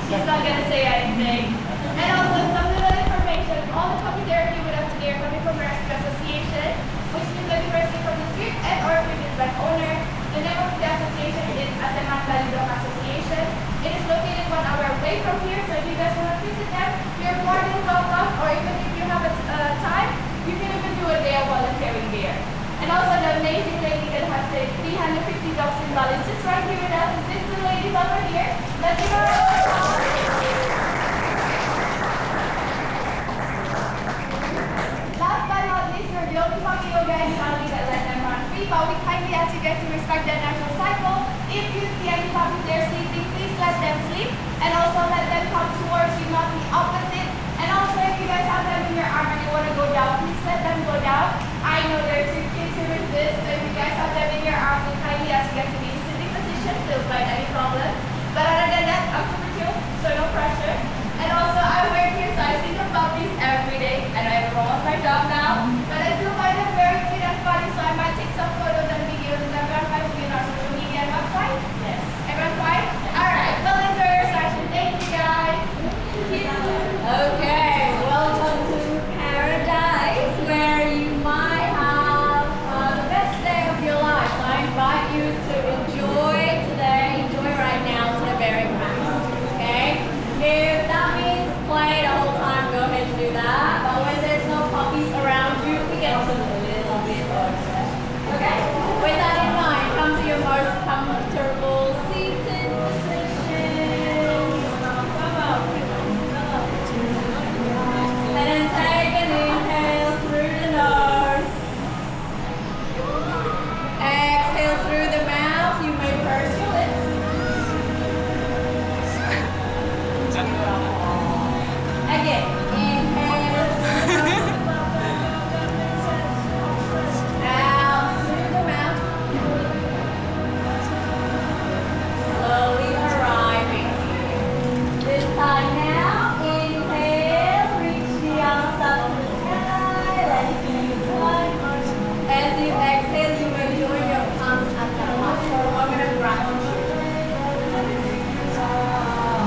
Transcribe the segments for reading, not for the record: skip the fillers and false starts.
He's not going to say anything. And also some little information. All the puppies that are here with us today are coming from the Rescue Association, which means that we rescue from the street and or previous pet owner. The name of the association is Association. It is located 1 hour away from here, so if you guys want to visit them, you're more than welcome, or even if you have a time, you can even do a day of volunteering there. And also the amazing lady that has the 350 dogs in Bali just right here with us. These two ladies over here. Let's give her a round. Last but not least, we're the only Perpiyoga in Bali that let them run free, but we kindly ask you guys to respect their natural cycle. If you see any puppies there sleeping, please let them sleep, and also let them come towards you, not the opposite. And also, if you guys have them in your arm and you want to go down, please let them go down. I know there are 2 kids who resist, so if you guys have them in your arms, we kindly ask you guys to be in a sitting position to avoid any problem. But other than that, I'm super chill, so no pressure. And also, I work here, so I see the puppies every day, and I have almost my job now. But I still find them very cute and funny, so I might take some photos and videos, and everyone might be on our social media and website. Yes. Everyone fine? Alright, well, enjoy your session. Thank you, guys. Okay, welcome to paradise, where you might have the best day of your life. So I invite you to enjoy today, enjoy right now to the very max. Okay? If that means play the whole time, go ahead and do that. But when there's no puppies around you, we can also do a little bit of that. Okay? With that in mind, come to your most comfortable seated position. And then take an inhale through the nose. Exhale through the mouth. You may purse your lips. Again, inhale through the nose. Out through the mouth. Slowly arriving here. This time now, inhale, reach the outside of the sky, let it be one. As you exhale, you may join your palms at the heart for a moment of gratitude.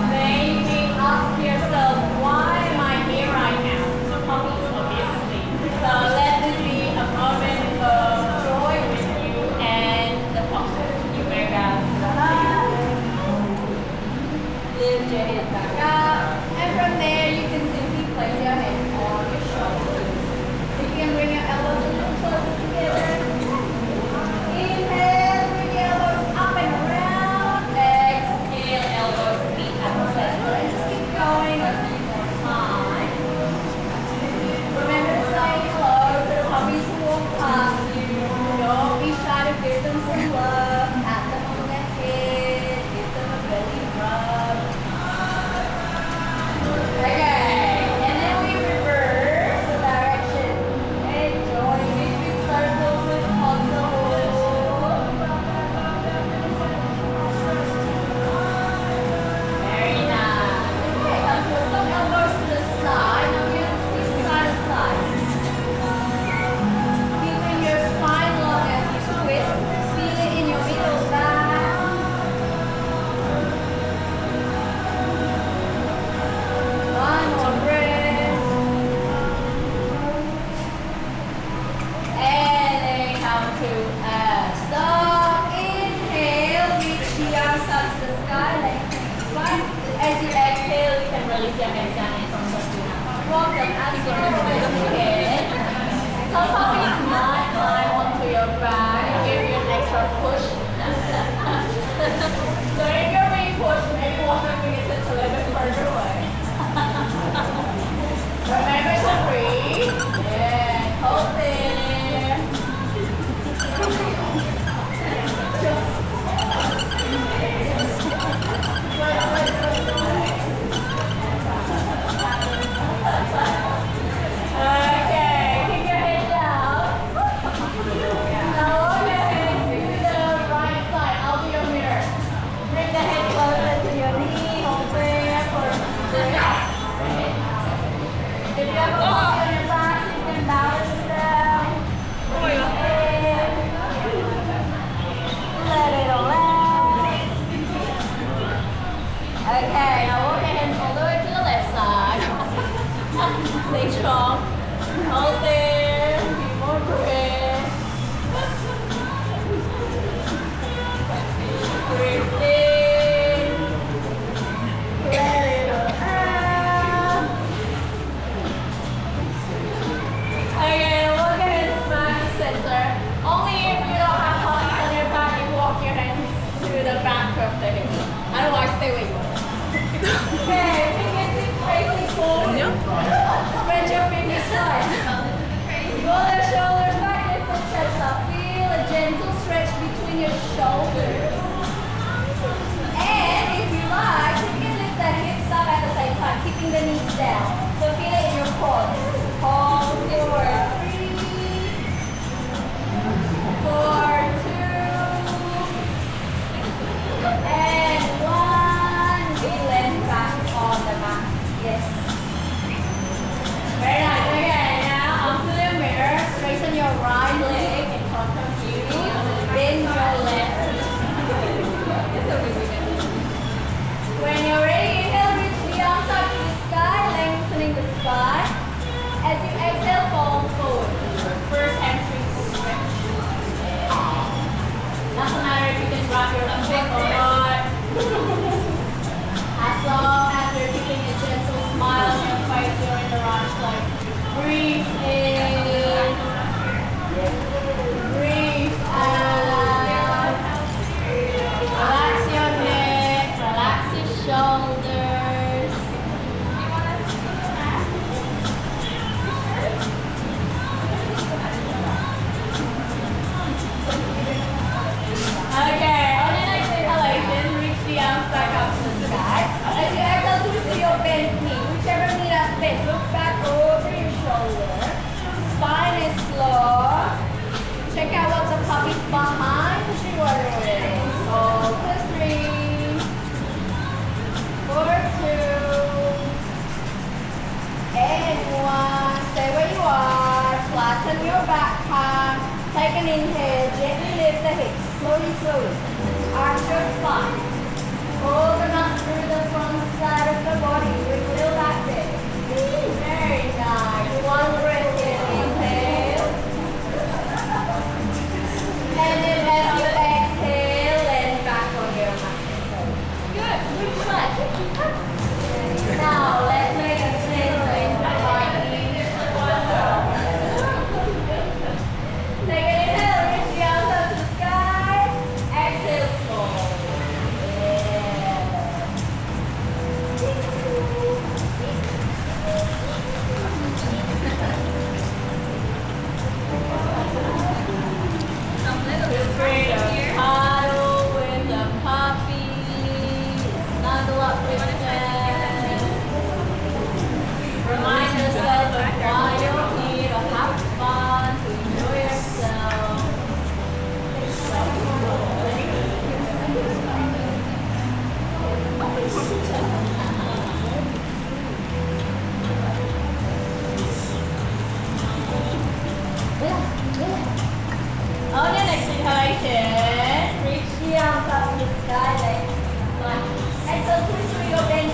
Maybe ask yourself, why am I here right now? Puppies, obviously. So let this be a moment of joy with you and the puppies. You may bow to the heart. Lift your head back up, and from there you can simply place your hands on your shoulders. So you can bring your elbows a little closer together. Inhale, bring your elbows up and around. Exhale, elbows meet at the center. Just keep going a few more times. Remember to say hello to the puppies who walk past you. Don't be shy to give them some love. Pat them on the head. Give them a belly rub. Okay, and then we reverse the direction. And join big circles with control. Very nice. Okay, come to some elbows to the side. Now we're going to twist side to side. Keeping your spine long as you twist. Feel it in your middle back. One more breath. And then come to a stop. Inhale, reach the arms up to the sky, legs flat. As you exhale, you can release your hands down and from the ground. Walk them as you go ahead. Some puppies might climb onto your back and give you an extra push. So if you're being pushed, maybe walk your fingertips a little bit further away. Remember to breathe. Yeah, hold there. Okay, keep your head down. Now lower your hands to the right side. I'll be your mirror. Bring the head closer to your knee. Hold there for a minute. If you have a puppy on your back, you can balance them. Inhale. Let it all out. Okay, now walk ahead. hands all the way to the left side. Stay strong. Hold there. Keep more breath. Breathe in. Let it out. Okay, walk your hands back to center. Only if you don't have hands on your back, you walk your hands to the back of the hips. Otherwise, stay where you are. Okay, fingertips facing forward. Spread your fingers wide. Roll your shoulders back, lift the chest up. Feel a gentle stretch between your shoulders. And if you like, you can lift the hips up at the same time, keeping the knees down. So feel it in your core. Hold for 3, 4, 2, and 1. We land back on the mat. Yes. Very nice. Okay, now onto the mirror. Straighten your right leg in front of you. Bend your left. When you're ready, inhale, reach the arms up to the sky, lengthening the spine. As you exhale, fall forward. First hamstring stretch. Doesn't matter if you can drop your foot or not. As long as you're keeping a gentle smile on your face during the rush, like breathe in, breathe out. Relax your neck, relax your shoulders. Okay, on your next inhalation, reach the arms back up to the sky. As you exhale, twist your bent knee. Whichever knee that's bent, look back over your shoulder. Spine is low. Check out what the puppy's behind the shoulder is. Hold for 3, for 2, and 1. Stay where you are. Flatten your back half. Take an inhale. Gently lift the hips. Slowly, slowly. Arch your spine. Open up through the front side of the body with little back bend. Very nice. One breath in. Inhale. And then as you exhale, land back on your mat. Good. Good shot. Now let's make a change. Take an inhale, reach the arms up to the sky. Exhale, slowly. Feel free to cuddle with the puppy, snuggle up with them. Remind yourself of why you're here, to have fun, to enjoy yourself. On your next inhalation, reach the arms up to the sky, legs. Exhale, twist through your bend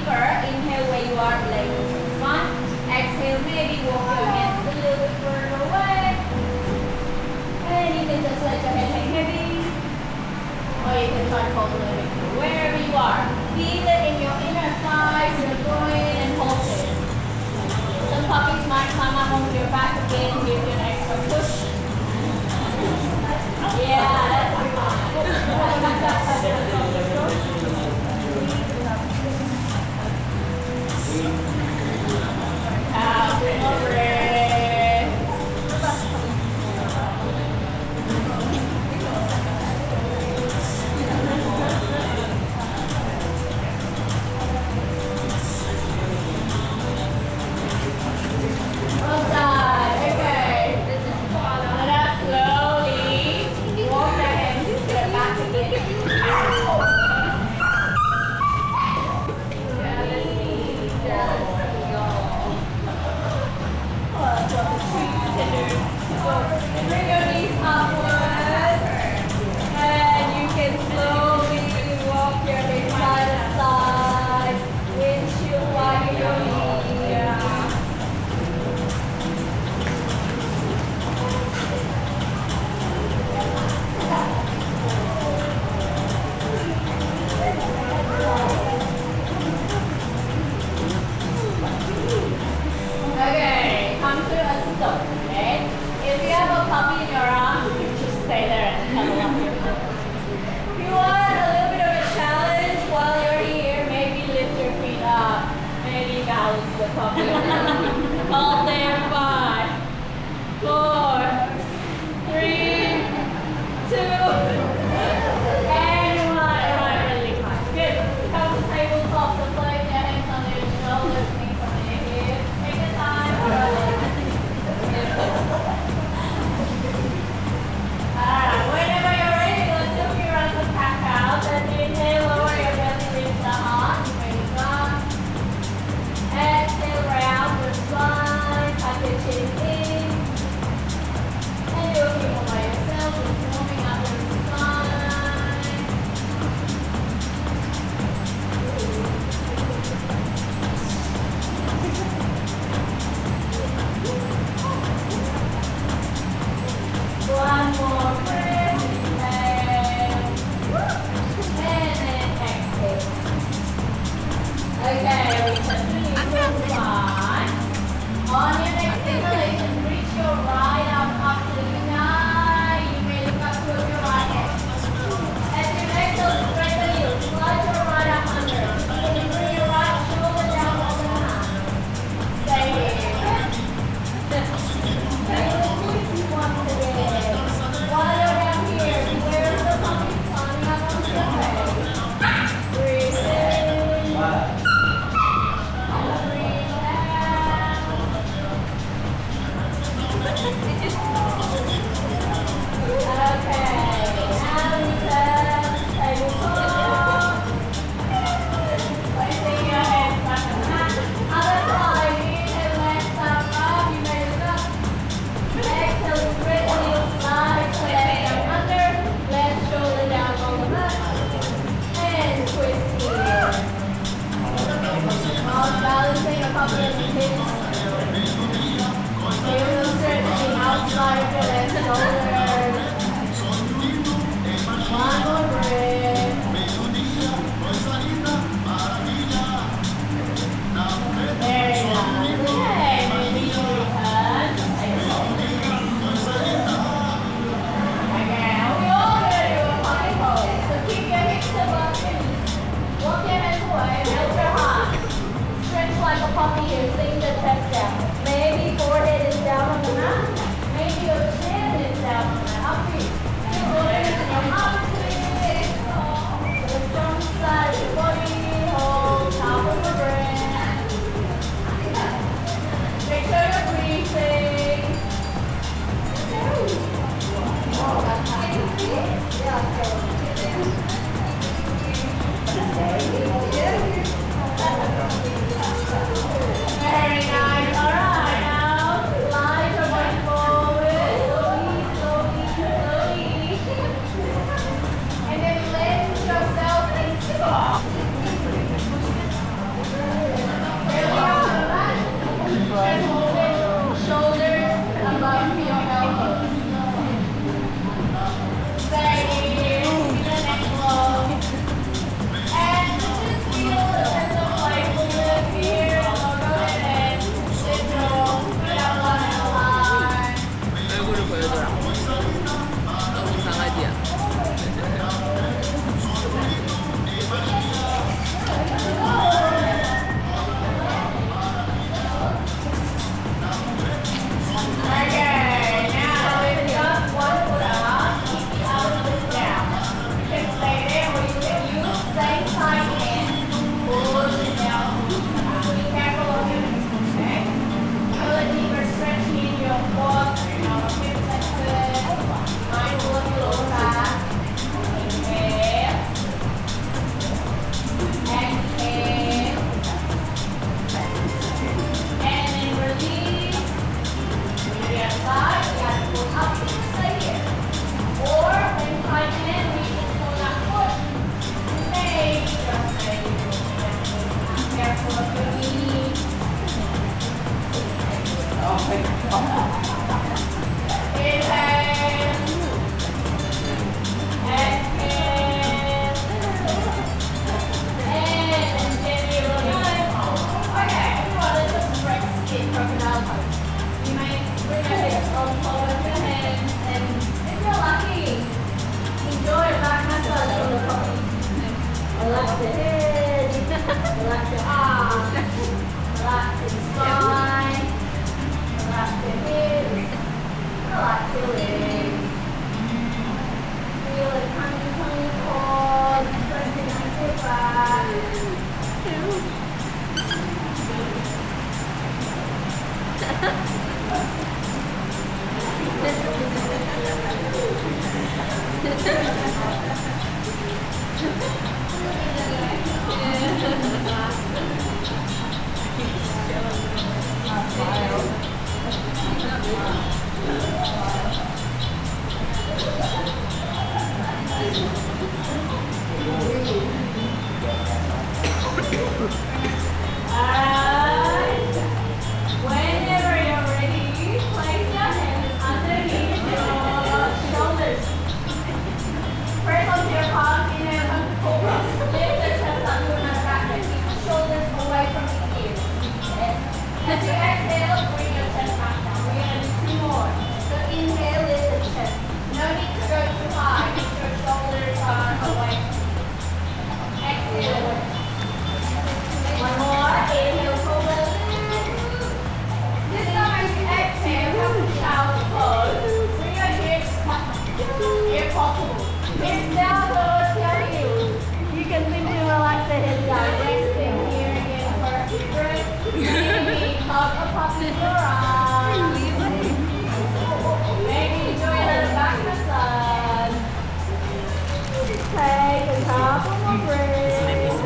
deeper. Inhale where you are, legs one. Exhale, maybe walk your hands a little bit further away. And you can just let your head hang heavy. Or you can try to fold a little bit wherever you are. Feel it in your inner thighs, your groin, and hold it. Some puppies might climb up onto your back again, give you an extra push. Yeah, that's fine. Out, breath. Well done. Okay. Let us slowly walk your hands to the back again. Bring your knees upward, and you can slowly walk your legs side to side. Windshield wide your knee. take a couple more breaths. His name is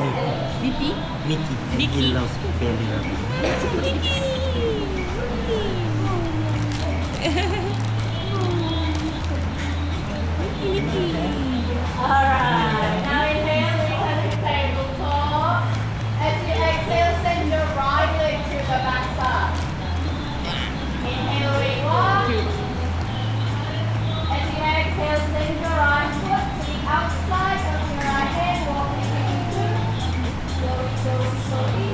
Mickey. Mickey. Mickey. He loves belly rubbing. Alright, now inhale, return to tabletop. As you exhale, send your right leg to the back side. Inhale, walk. As you exhale, send your right foot to the outside of your right hand, walking into. Slowly, slowly, slowly.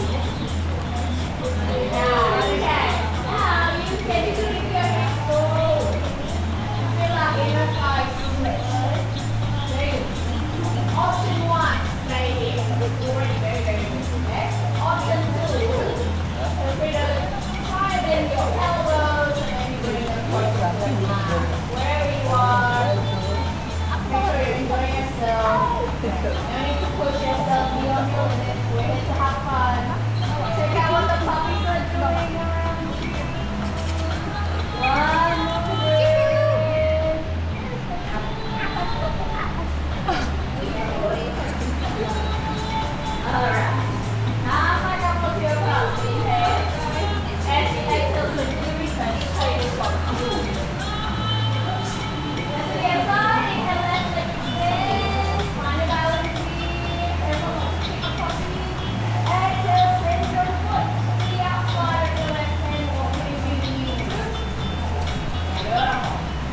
Now you can keep your hips forward. Feel like inner thigh switch. Option 1, stay here. It's already very, very good. Okay? Option 2, feel free to try bend your elbows and then you bring them closer to the mat. Wherever you are, make sure you're enjoying yourself. No need to push yourself beyond your limits. We're here to have fun. Check out what the puppies are doing around you. One more breath. Alright. Now my Perpiyoga. Inhale. As you exhale, simply return to tabletop. Let's get started. Inhale, left leg extends. Find a balance here. Careful not to kick across the knee. Exhale, send your foot to the outside of your left hand, walking into the knee.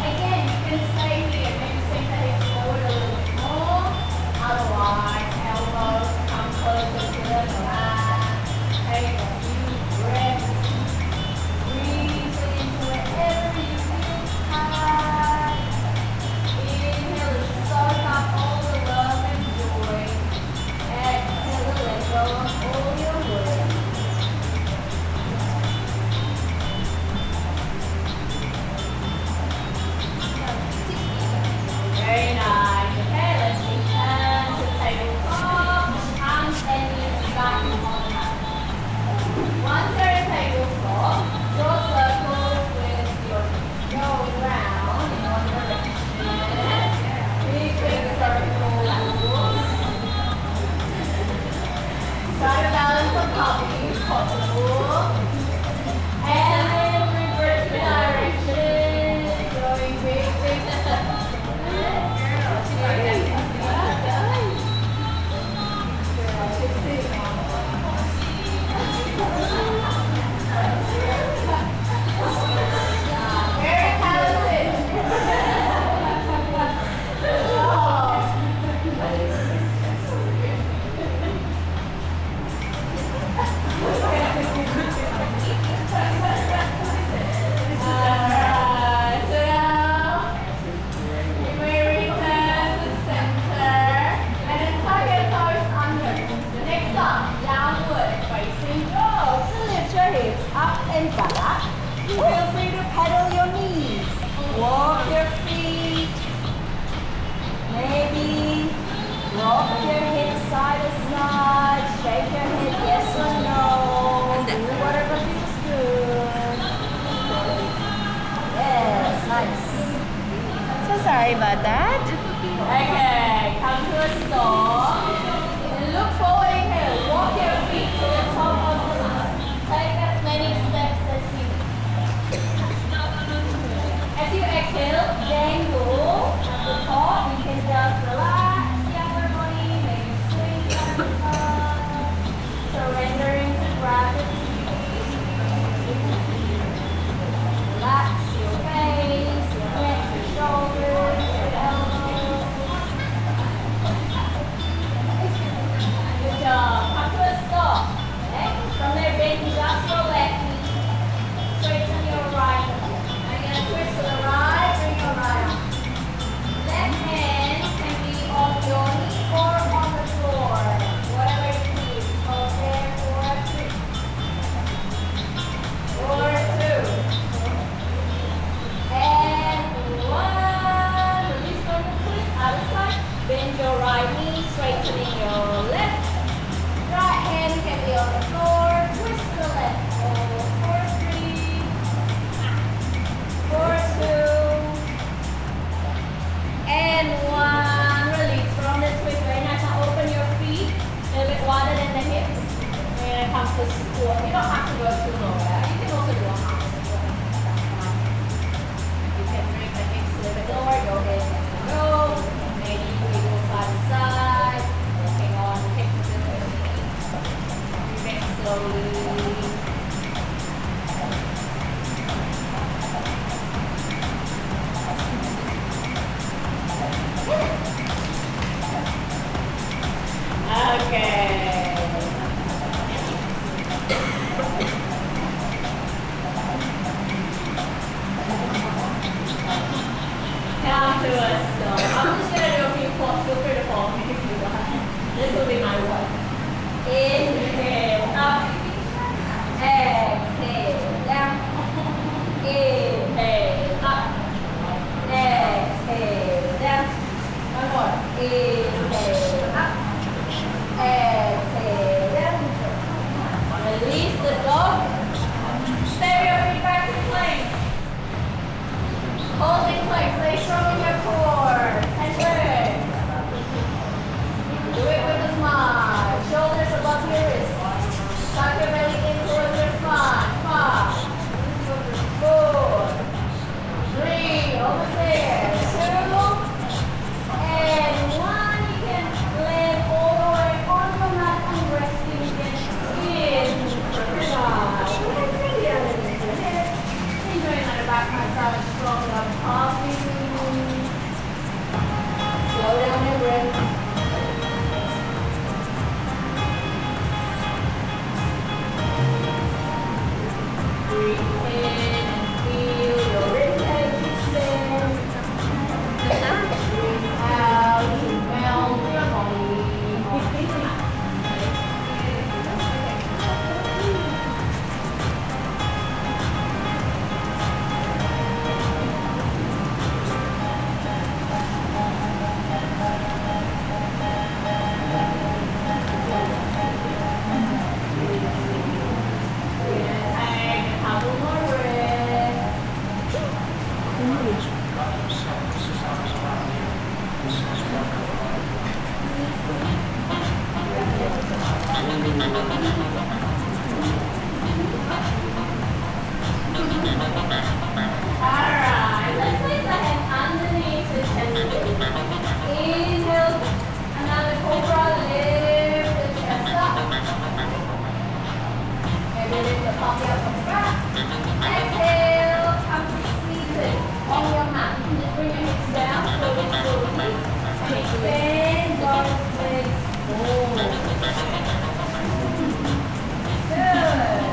Again, you can stay here. Maybe sink the hips forward a little bit more. Otherwise, elbows come closer to the mat. Take a few breaths. Breathe into wherever you feel tight. Inhale to soak up all the love and joy. Exhale to let go of all your worries. Very nice. Okay, let's return to tabletop. Hands and knees back on the mat. Once you're in tabletop, draw circles with your feet going round in one direction. Big circle. Try to balance the puppy if possible. And then reverse the direction. Going big circles. Very talented. Alright, so now you may return to center and then tuck your toes under. Next up, downward facing dog. So lift your hips up and back. Feel free to pedal your knees. Walk your feet. Maybe rock your hips side to side. Shake your head yes or no. Do whatever feels good. Yes, nice. So sorry about that. Okay, come to a stop. And look forward, inhale. Walk your feet to the top of the mat. Take as many steps as you need. As you exhale, dangle at the top. You can just relax the upper body, maybe swing back and forth. Surrendering to gravity. Relax your face, your neck, your shoulders, your elbows. Good job. Come to a stop. Okay? From there, bend just your left knee. Straighten your right. Now you're going to twist to the right, bring your right arm. Left hand can be on your knee or on the floor. Whatever you need. Hold there for a 3. For 2. And 1. Release from the twist. Other side. Bend your right knee, straightening your left. Right hand can be on the floor. Twist to the left. Hold for 3. For 2. And 1. Release from the foot. You don't have to go too low. You can also do a half squat. You can bring the hips a little bit lower. Go ahead and go. Maybe wiggle side to side. Working on the hips and the knees. Breathe in slowly. Okay. Down to us. So I'm just gonna do a few pulls. Feel free to follow me if you want. This will be my one. Inhale up. Exhale down. Inhale up. Exhale down. One more. Inhale up. Exhale down. Release the dog. Stay your feet back to plank. Hold in place. Stay strong in your core. And good. Do it with a smile. Shoulders above your wrists. Tuck your belly in towards your spine. 5, 4, 3, almost there. 2, and 1. You can land all the way on your mat and resting again. Enjoying that back massage, strong up coffee. Slow down your breath. Breathe in and feel your ribcage extend. Breathe out to melt your body. Alright, let's place the hands underneath the chest. Inhale, another cobra, lift the chest up. Maybe lift the puppy up from front. Exhale, come to seated on your mat. Just bring your hips down, slowly, slowly. And extend those legs forward. Good.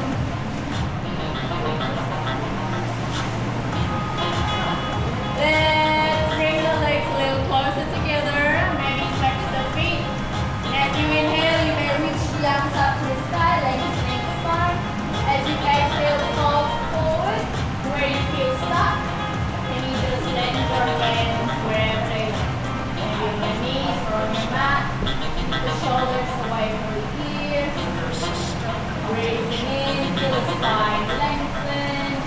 Then bring the legs a little closer together. Maybe flex the feet. And as you inhale, you may reach the arms up to the sky, lengthening the spine. As you exhale, fall forward. Where you feel stuck, can you just let your hands wherever they are. Maybe on your knees or on your mat. Keep the shoulders away from the ears. Breathing in, feel the spine lengthen.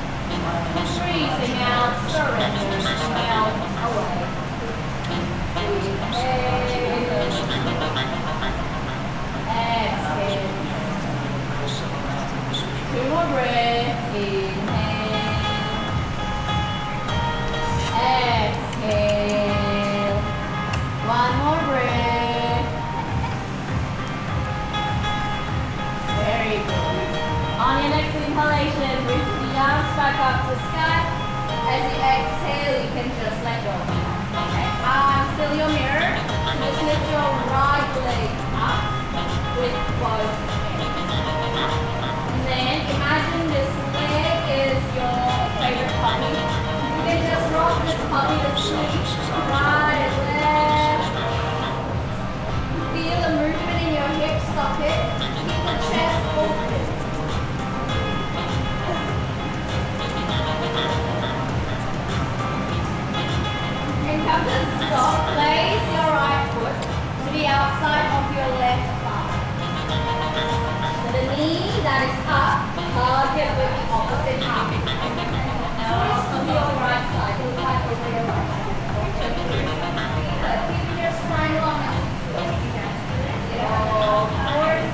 Breathing out, surrender, melt away. Inhale. Exhale. 2 more breaths. Inhale. Exhale. 1 more breath. Very good. On your next inhalation, reach the arms back up to the sky. As you exhale, you can just let go. Okay, still your mirror. Just lift your right leg up with both hands. And then imagine this leg is your favorite puppy. You can just rock this puppy to sleep. Right and left. Feel the movement in your hip socket. Keep the chest open. And come to stop. Place your right foot to the outside of your left thigh. So the knee that is up, target with the opposite arm. Twist to your right side. Look back over your right side. Keeping your spine long as you twist. Roll forward.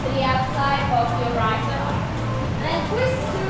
to the outside of your right arm. And then twist to